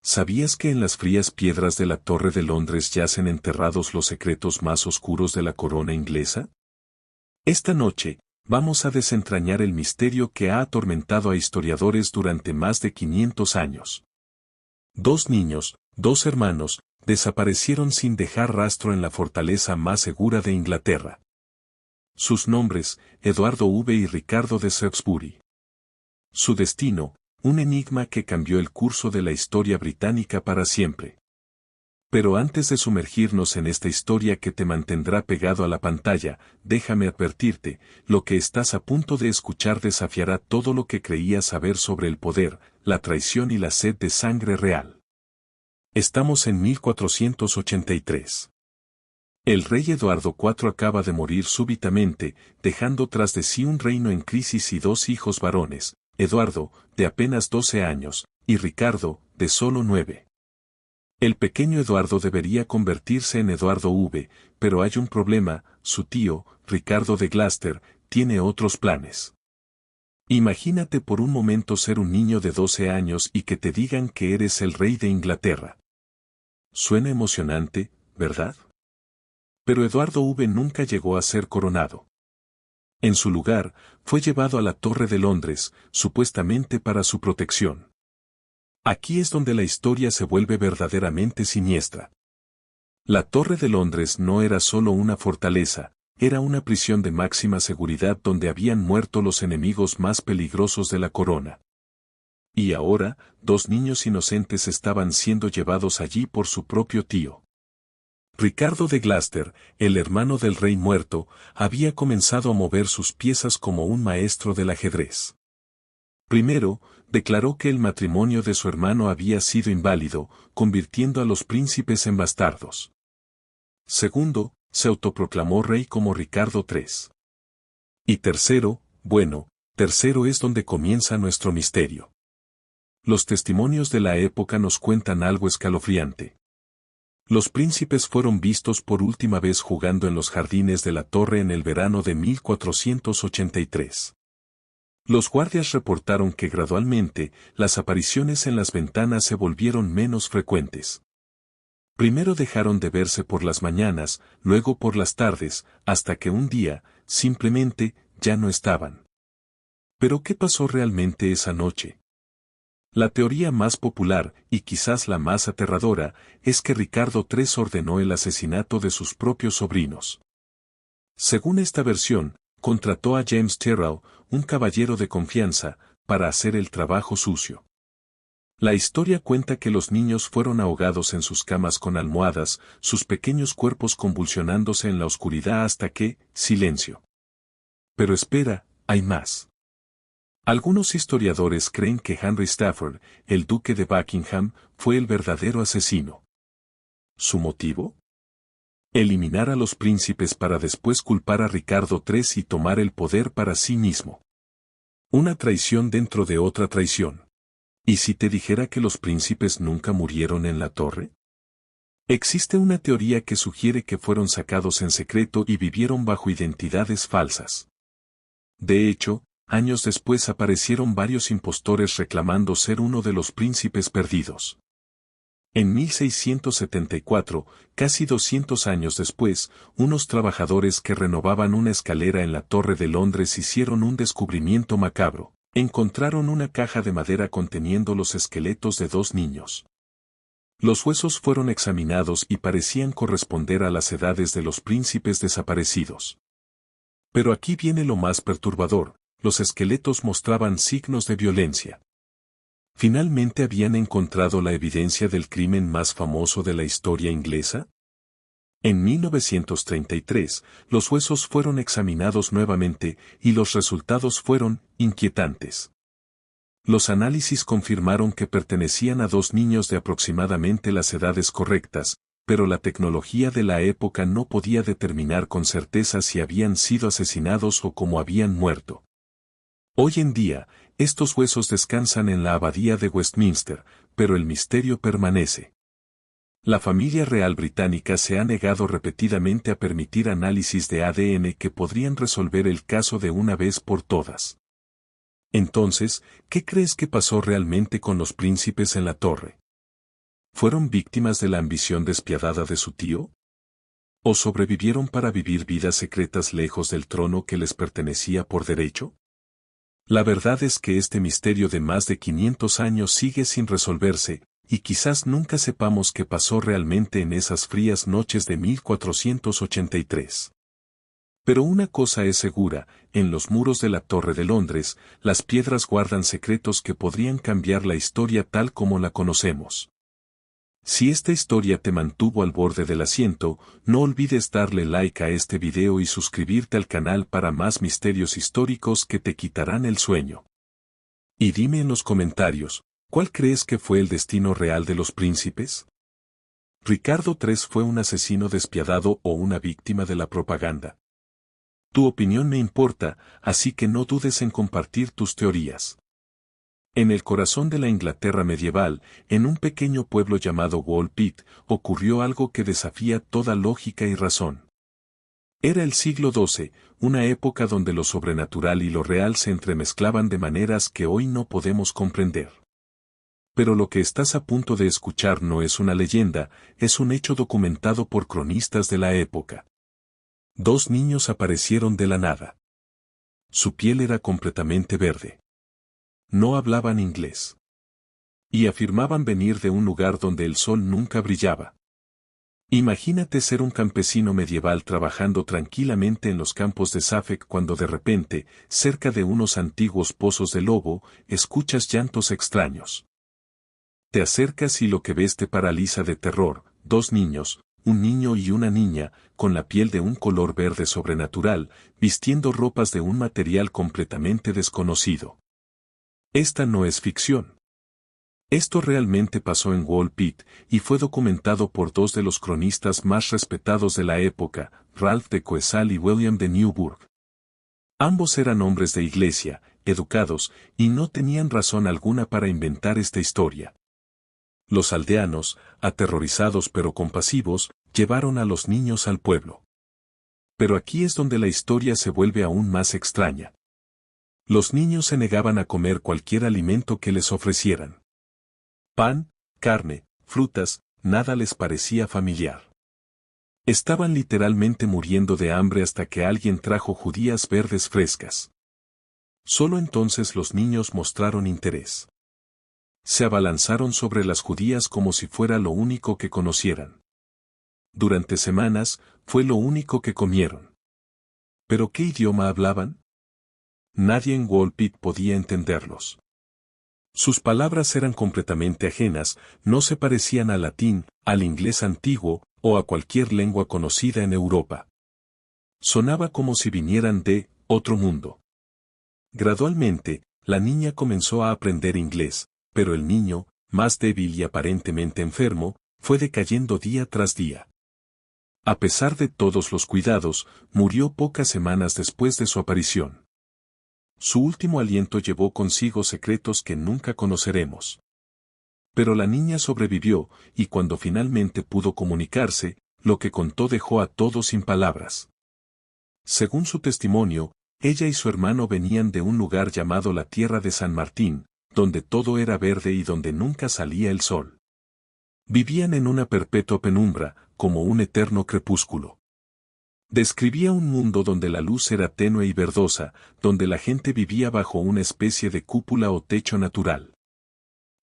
¿Sabías que en las frías piedras de la Torre de Londres yacen enterrados los secretos más oscuros de la corona inglesa? Esta noche, vamos a desentrañar el misterio que ha atormentado a historiadores durante más de 500 años. Dos niños, dos hermanos, desaparecieron sin dejar rastro en la fortaleza más segura de Inglaterra. Sus nombres, Eduardo V y Ricardo de Shrewsbury. Su destino, un enigma que cambió el curso de la historia británica para siempre. Pero antes de sumergirnos en esta historia que te mantendrá pegado a la pantalla, déjame advertirte, lo que estás a punto de escuchar desafiará todo lo que creías saber sobre el poder, la traición y la sed de sangre real. Estamos en 1483. El rey Eduardo IV acaba de morir súbitamente, dejando tras de sí un reino en crisis y dos hijos varones, Eduardo, de apenas 12 años, y Ricardo, de solo 9. El pequeño Eduardo debería convertirse en Eduardo V, pero hay un problema, su tío, Ricardo de Gloucester, tiene otros planes. Imagínate por un momento ser un niño de 12 años y que te digan que eres el rey de Inglaterra. Suena emocionante, ¿verdad? Pero Eduardo V nunca llegó a ser coronado. En su lugar, fue llevado a la Torre de Londres, supuestamente para su protección. Aquí es donde la historia se vuelve verdaderamente siniestra. La Torre de Londres no era solo una fortaleza, era una prisión de máxima seguridad donde habían muerto los enemigos más peligrosos de la corona. Y ahora, dos niños inocentes estaban siendo llevados allí por su propio tío. Ricardo de Gloucester, el hermano del rey muerto, había comenzado a mover sus piezas como un maestro del ajedrez. Primero, declaró que el matrimonio de su hermano había sido inválido, convirtiendo a los príncipes en bastardos. Segundo, se autoproclamó rey como Ricardo III. Y tercero es donde comienza nuestro misterio. Los testimonios de la época nos cuentan algo escalofriante. Los príncipes fueron vistos por última vez jugando en los jardines de la torre en el verano de 1483. Los guardias reportaron que gradualmente, las apariciones en las ventanas se volvieron menos frecuentes. Primero dejaron de verse por las mañanas, luego por las tardes, hasta que un día, simplemente, ya no estaban. ¿Pero qué pasó realmente esa noche? La teoría más popular, y quizás la más aterradora, es que Ricardo III ordenó el asesinato de sus propios sobrinos. Según esta versión, contrató a James Tyrrell, un caballero de confianza, para hacer el trabajo sucio. La historia cuenta que los niños fueron ahogados en sus camas con almohadas, sus pequeños cuerpos convulsionándose en la oscuridad hasta que, silencio. Pero espera, hay más. Algunos historiadores creen que Henry Stafford, el duque de Buckingham, fue el verdadero asesino. ¿Su motivo? Eliminar a los príncipes para después culpar a Ricardo III y tomar el poder para sí mismo. Una traición dentro de otra traición. ¿Y si te dijera que los príncipes nunca murieron en la torre? Existe una teoría que sugiere que fueron sacados en secreto y vivieron bajo identidades falsas. De hecho, años después aparecieron varios impostores reclamando ser uno de los príncipes perdidos. En 1674, casi 200 años después, unos trabajadores que renovaban una escalera en la Torre de Londres hicieron un descubrimiento macabro. Encontraron una caja de madera conteniendo los esqueletos de dos niños. Los huesos fueron examinados y parecían corresponder a las edades de los príncipes desaparecidos. Pero aquí viene lo más perturbador. Los esqueletos mostraban signos de violencia. ¿Finalmente habían encontrado la evidencia del crimen más famoso de la historia inglesa? En 1933, los huesos fueron examinados nuevamente y los resultados fueron inquietantes. Los análisis confirmaron que pertenecían a dos niños de aproximadamente las edades correctas, pero la tecnología de la época no podía determinar con certeza si habían sido asesinados o cómo habían muerto. Hoy en día, estos huesos descansan en la abadía de Westminster, pero el misterio permanece. La familia real británica se ha negado repetidamente a permitir análisis de ADN que podrían resolver el caso de una vez por todas. Entonces, ¿qué crees que pasó realmente con los príncipes en la torre? ¿Fueron víctimas de la ambición despiadada de su tío? ¿O sobrevivieron para vivir vidas secretas lejos del trono que les pertenecía por derecho? La verdad es que este misterio de más de 500 años sigue sin resolverse, y quizás nunca sepamos qué pasó realmente en esas frías noches de 1483. Pero una cosa es segura, en los muros de la Torre de Londres, las piedras guardan secretos que podrían cambiar la historia tal como la conocemos. Si esta historia te mantuvo al borde del asiento, no olvides darle like a este video y suscribirte al canal para más misterios históricos que te quitarán el sueño. Y dime en los comentarios, ¿cuál crees que fue el destino real de los príncipes? ¿Ricardo III fue un asesino despiadado o una víctima de la propaganda? Tu opinión me importa, así que no dudes en compartir tus teorías. En el corazón de la Inglaterra medieval, en un pequeño pueblo llamado Woolpit, ocurrió algo que desafía toda lógica y razón. Era el siglo XII, una época donde lo sobrenatural y lo real se entremezclaban de maneras que hoy no podemos comprender. Pero lo que estás a punto de escuchar no es una leyenda, es un hecho documentado por cronistas de la época. Dos niños aparecieron de la nada. Su piel era completamente verde. No hablaban inglés. Y afirmaban venir de un lugar donde el sol nunca brillaba. Imagínate ser un campesino medieval trabajando tranquilamente en los campos de Suffolk cuando de repente, cerca de unos antiguos pozos de lobo, escuchas llantos extraños. Te acercas y lo que ves te paraliza de terror, dos niños, un niño y una niña, con la piel de un color verde sobrenatural, vistiendo ropas de un material completamente desconocido. Esta no es ficción. Esto realmente pasó en Woolpit, y fue documentado por dos de los cronistas más respetados de la época, Ralph de Coesal y William de Newburgh. Ambos eran hombres de iglesia, educados, y no tenían razón alguna para inventar esta historia. Los aldeanos, aterrorizados pero compasivos, llevaron a los niños al pueblo. Pero aquí es donde la historia se vuelve aún más extraña. Los niños se negaban a comer cualquier alimento que les ofrecieran. Pan, carne, frutas, nada les parecía familiar. Estaban literalmente muriendo de hambre hasta que alguien trajo judías verdes frescas. Solo entonces los niños mostraron interés. Se abalanzaron sobre las judías como si fuera lo único que conocieran. Durante semanas, fue lo único que comieron. ¿Pero qué idioma hablaban? Nadie en Woolpit podía entenderlos. Sus palabras eran completamente ajenas, no se parecían al latín, al inglés antiguo, o a cualquier lengua conocida en Europa. Sonaba como si vinieran de otro mundo. Gradualmente, la niña comenzó a aprender inglés, pero el niño, más débil y aparentemente enfermo, fue decayendo día tras día. A pesar de todos los cuidados, murió pocas semanas después de su aparición. Su último aliento llevó consigo secretos que nunca conoceremos. Pero la niña sobrevivió, y cuando finalmente pudo comunicarse, lo que contó dejó a todos sin palabras. Según su testimonio, ella y su hermano venían de un lugar llamado la Tierra de San Martín, donde todo era verde y donde nunca salía el sol. Vivían en una perpetua penumbra, como un eterno crepúsculo. Describía un mundo donde la luz era tenue y verdosa, donde la gente vivía bajo una especie de cúpula o techo natural.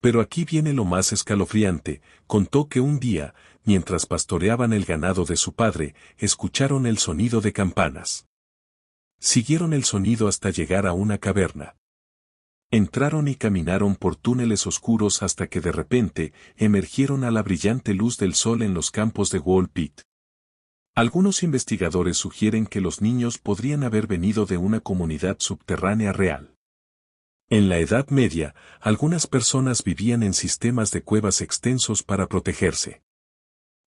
Pero aquí viene lo más escalofriante, contó que un día, mientras pastoreaban el ganado de su padre, escucharon el sonido de campanas. Siguieron el sonido hasta llegar a una caverna. Entraron y caminaron por túneles oscuros hasta que de repente, emergieron a la brillante luz del sol en los campos de Woolpit. Algunos investigadores sugieren que los niños podrían haber venido de una comunidad subterránea real. En la Edad Media, algunas personas vivían en sistemas de cuevas extensos para protegerse.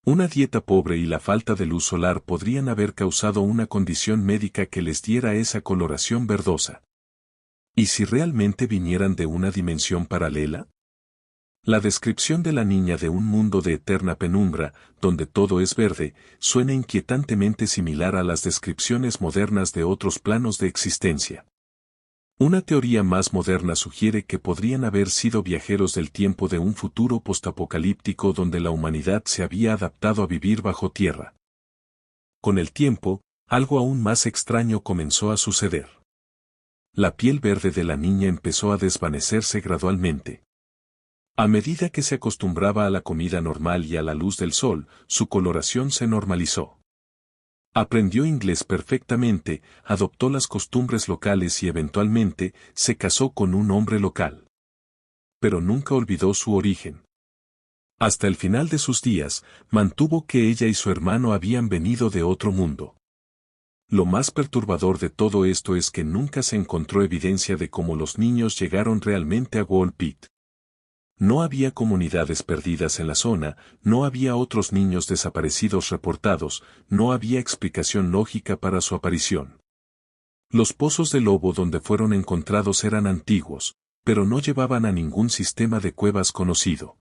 Una dieta pobre y la falta de luz solar podrían haber causado una condición médica que les diera esa coloración verdosa. ¿Y si realmente vinieran de una dimensión paralela? La descripción de la niña de un mundo de eterna penumbra, donde todo es verde, suena inquietantemente similar a las descripciones modernas de otros planos de existencia. Una teoría más moderna sugiere que podrían haber sido viajeros del tiempo de un futuro postapocalíptico donde la humanidad se había adaptado a vivir bajo tierra. Con el tiempo, algo aún más extraño comenzó a suceder. La piel verde de la niña empezó a desvanecerse gradualmente. A medida que se acostumbraba a la comida normal y a la luz del sol, su coloración se normalizó. Aprendió inglés perfectamente, adoptó las costumbres locales y eventualmente se casó con un hombre local. Pero nunca olvidó su origen. Hasta el final de sus días, mantuvo que ella y su hermano habían venido de otro mundo. Lo más perturbador de todo esto es que nunca se encontró evidencia de cómo los niños llegaron realmente a Wall Pit. No había comunidades perdidas en la zona, no había otros niños desaparecidos reportados, no había explicación lógica para su aparición. Los pozos de lobo donde fueron encontrados eran antiguos, pero no llevaban a ningún sistema de cuevas conocido.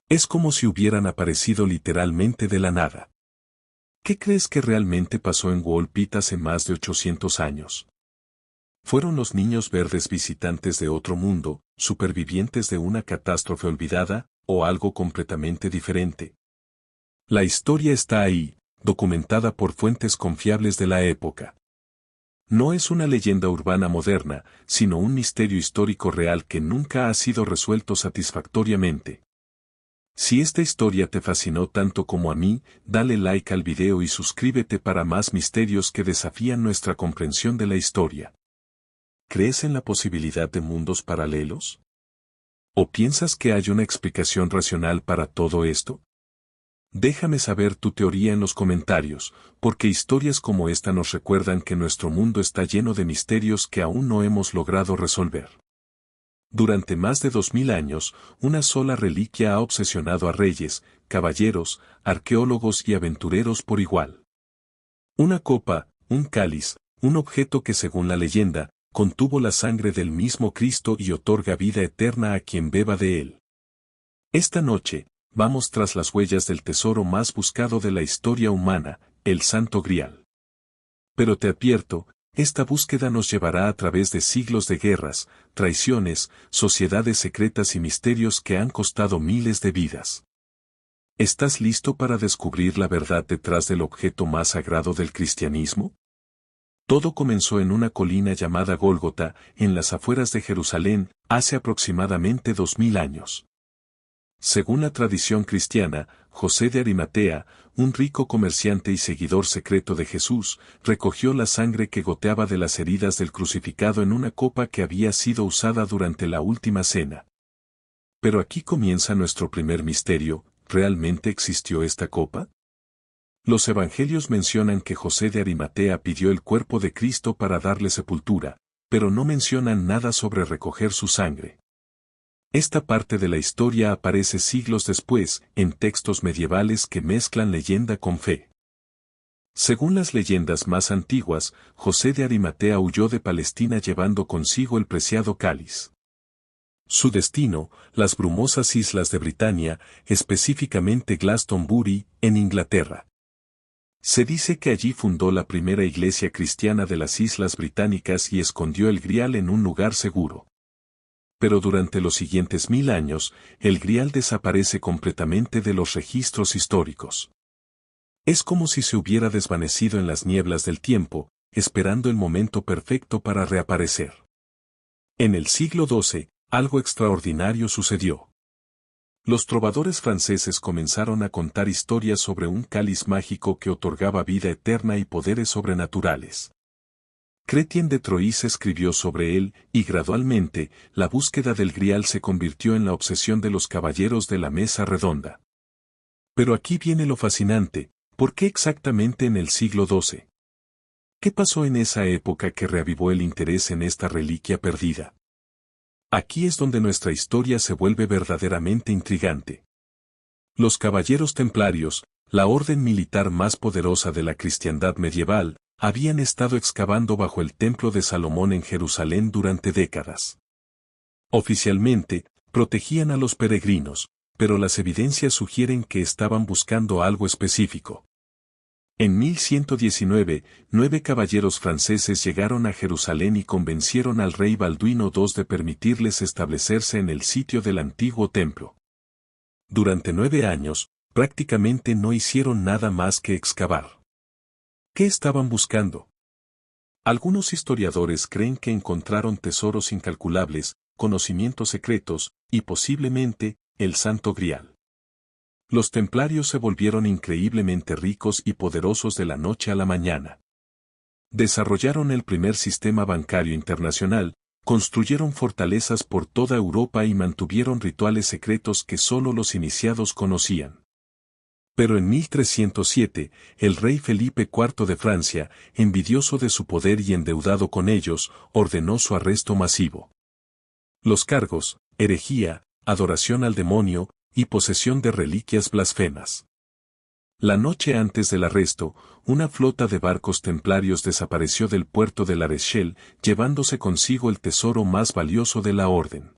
Es como si hubieran aparecido literalmente de la nada. ¿Qué crees que realmente pasó en Wall Pit hace más de 800 años? ¿Fueron los niños verdes visitantes de otro mundo, supervivientes de una catástrofe olvidada, o algo completamente diferente? La historia está ahí, documentada por fuentes confiables de la época. No es una leyenda urbana moderna, sino un misterio histórico real que nunca ha sido resuelto satisfactoriamente. Si esta historia te fascinó tanto como a mí, dale like al video y suscríbete para más misterios que desafían nuestra comprensión de la historia. ¿Crees en la posibilidad de mundos paralelos? ¿O piensas que hay una explicación racional para todo esto? Déjame saber tu teoría en los comentarios, porque historias como esta nos recuerdan que nuestro mundo está lleno de misterios que aún no hemos logrado resolver. Durante más de 2000 años, una sola reliquia ha obsesionado a reyes, caballeros, arqueólogos y aventureros por igual. Una copa, un cáliz, un objeto que según la leyenda, contuvo la sangre del mismo Cristo y otorga vida eterna a quien beba de él. Esta noche, vamos tras las huellas del tesoro más buscado de la historia humana, el Santo Grial. Pero te advierto, esta búsqueda nos llevará a través de siglos de guerras, traiciones, sociedades secretas y misterios que han costado miles de vidas. ¿Estás listo para descubrir la verdad detrás del objeto más sagrado del cristianismo? Todo comenzó en una colina llamada Gólgota, en las afueras de Jerusalén, hace aproximadamente 2000 años. Según la tradición cristiana, José de Arimatea, un rico comerciante y seguidor secreto de Jesús, recogió la sangre que goteaba de las heridas del crucificado en una copa que había sido usada durante la última cena. Pero aquí comienza nuestro primer misterio, ¿realmente existió esta copa? Los evangelios mencionan que José de Arimatea pidió el cuerpo de Cristo para darle sepultura, pero no mencionan nada sobre recoger su sangre. Esta parte de la historia aparece siglos después, en textos medievales que mezclan leyenda con fe. Según las leyendas más antiguas, José de Arimatea huyó de Palestina llevando consigo el preciado cáliz. Su destino, las brumosas islas de Britania, específicamente Glastonbury, en Inglaterra. Se dice que allí fundó la primera iglesia cristiana de las Islas Británicas y escondió el Grial en un lugar seguro. Pero durante los siguientes 1000 años, el Grial desaparece completamente de los registros históricos. Es como si se hubiera desvanecido en las nieblas del tiempo, esperando el momento perfecto para reaparecer. En el siglo XII, algo extraordinario sucedió. Los trovadores franceses comenzaron a contar historias sobre un cáliz mágico que otorgaba vida eterna y poderes sobrenaturales. Chrétien de Troyes escribió sobre él, y gradualmente, la búsqueda del Grial se convirtió en la obsesión de los caballeros de la mesa redonda. Pero aquí viene lo fascinante, ¿por qué exactamente en el siglo XII? ¿Qué pasó en esa época que reavivó el interés en esta reliquia perdida? Aquí es donde nuestra historia se vuelve verdaderamente intrigante. Los caballeros templarios, la orden militar más poderosa de la cristiandad medieval, habían estado excavando bajo el templo de Salomón en Jerusalén durante décadas. Oficialmente, protegían a los peregrinos, pero las evidencias sugieren que estaban buscando algo específico. En 1119, 9 caballeros franceses llegaron a Jerusalén y convencieron al rey Balduino II de permitirles establecerse en el sitio del antiguo templo. Durante 9 años, prácticamente no hicieron nada más que excavar. ¿Qué estaban buscando? Algunos historiadores creen que encontraron tesoros incalculables, conocimientos secretos, y posiblemente, el Santo Grial. Los templarios se volvieron increíblemente ricos y poderosos de la noche a la mañana. Desarrollaron el primer sistema bancario internacional, construyeron fortalezas por toda Europa y mantuvieron rituales secretos que solo los iniciados conocían. Pero en 1307, el rey Felipe IV de Francia, envidioso de su poder y endeudado con ellos, ordenó su arresto masivo. Los cargos, herejía, adoración al demonio, y posesión de reliquias blasfemas. La noche antes del arresto, una flota de barcos templarios desapareció del puerto de La Rochelle, llevándose consigo el tesoro más valioso de la orden.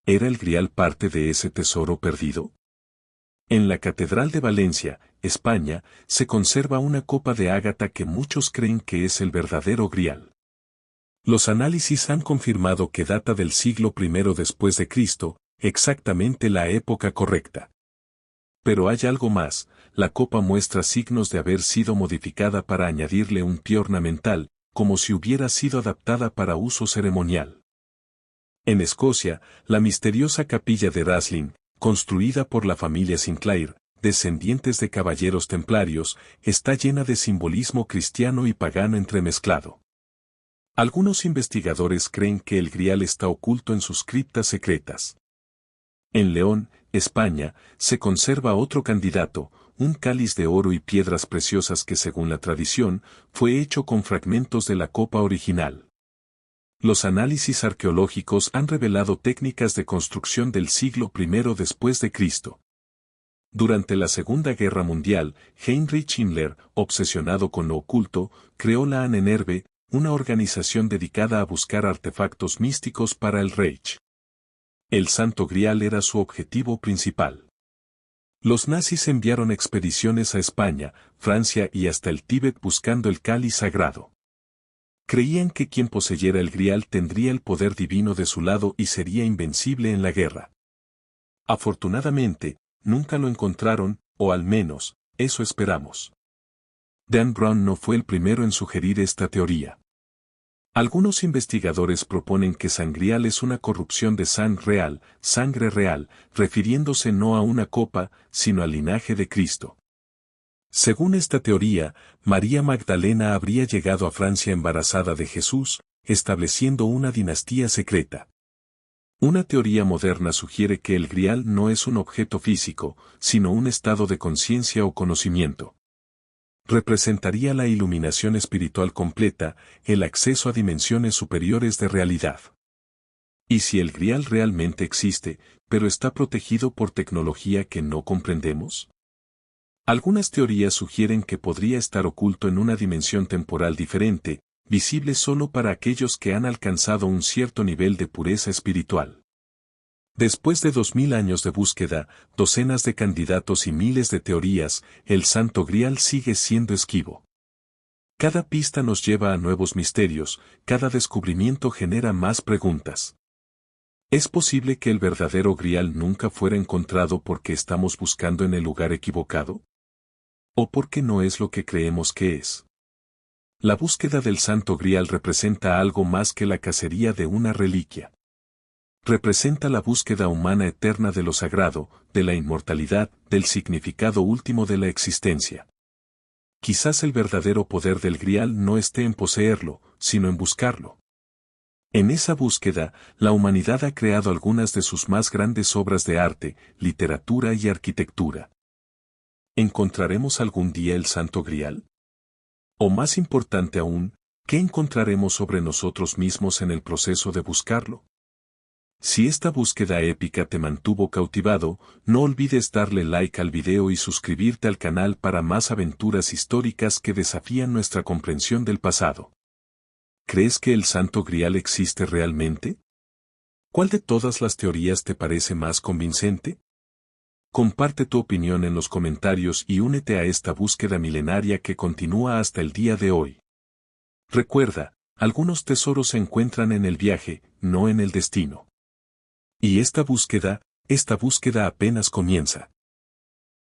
¿Era el Grial parte de ese tesoro perdido? En la Catedral de Valencia, España, se conserva una copa de ágata que muchos creen que es el verdadero Grial. Los análisis han confirmado que data del siglo I después de Cristo, exactamente la época correcta. Pero hay algo más, la copa muestra signos de haber sido modificada para añadirle un pie ornamental, como si hubiera sido adaptada para uso ceremonial. En Escocia, la misteriosa capilla de Rathlin, construida por la familia Sinclair, descendientes de caballeros templarios, está llena de simbolismo cristiano y pagano entremezclado. Algunos investigadores creen que el Grial está oculto en sus criptas secretas. En León, España, se conserva otro candidato, un cáliz de oro y piedras preciosas que según la tradición, fue hecho con fragmentos de la copa original. Los análisis arqueológicos han revelado técnicas de construcción del siglo I después de Cristo. Durante la Segunda Guerra Mundial, Heinrich Himmler, obsesionado con lo oculto, creó la Ahnenerbe, una organización dedicada a buscar artefactos místicos para el Reich. El Santo Grial era su objetivo principal. Los nazis enviaron expediciones a España, Francia y hasta el Tíbet buscando el cáliz sagrado. Creían que quien poseyera el Grial tendría el poder divino de su lado y sería invencible en la guerra. Afortunadamente, nunca lo encontraron, o al menos, eso esperamos. Dan Brown no fue el primero en sugerir esta teoría. Algunos investigadores proponen que Sangrial es una corrupción de sangre real, refiriéndose no a una copa, sino al linaje de Cristo. Según esta teoría, María Magdalena habría llegado a Francia embarazada de Jesús, estableciendo una dinastía secreta. Una teoría moderna sugiere que el Grial no es un objeto físico, sino un estado de conciencia o conocimiento. Representaría la iluminación espiritual completa, el acceso a dimensiones superiores de realidad. ¿Y si el Grial realmente existe, pero está protegido por tecnología que no comprendemos? Algunas teorías sugieren que podría estar oculto en una dimensión temporal diferente, visible solo para aquellos que han alcanzado un cierto nivel de pureza espiritual. Después de 2000 años de búsqueda, docenas de candidatos y miles de teorías, el Santo Grial sigue siendo esquivo. Cada pista nos lleva a nuevos misterios, cada descubrimiento genera más preguntas. ¿Es posible que el verdadero Grial nunca fuera encontrado porque estamos buscando en el lugar equivocado? ¿O porque no es lo que creemos que es? La búsqueda del Santo Grial representa algo más que la cacería de una reliquia. Representa la búsqueda humana eterna de lo sagrado, de la inmortalidad, del significado último de la existencia. Quizás el verdadero poder del Grial no esté en poseerlo, sino en buscarlo. En esa búsqueda, la humanidad ha creado algunas de sus más grandes obras de arte, literatura y arquitectura. ¿Encontraremos algún día el Santo Grial? O más importante aún, ¿qué encontraremos sobre nosotros mismos en el proceso de buscarlo? Si esta búsqueda épica te mantuvo cautivado, no olvides darle like al video y suscribirte al canal para más aventuras históricas que desafían nuestra comprensión del pasado. ¿Crees que el Santo Grial existe realmente? ¿Cuál de todas las teorías te parece más convincente? Comparte tu opinión en los comentarios y únete a esta búsqueda milenaria que continúa hasta el día de hoy. Recuerda, algunos tesoros se encuentran en el viaje, no en el destino. Y esta búsqueda apenas comienza.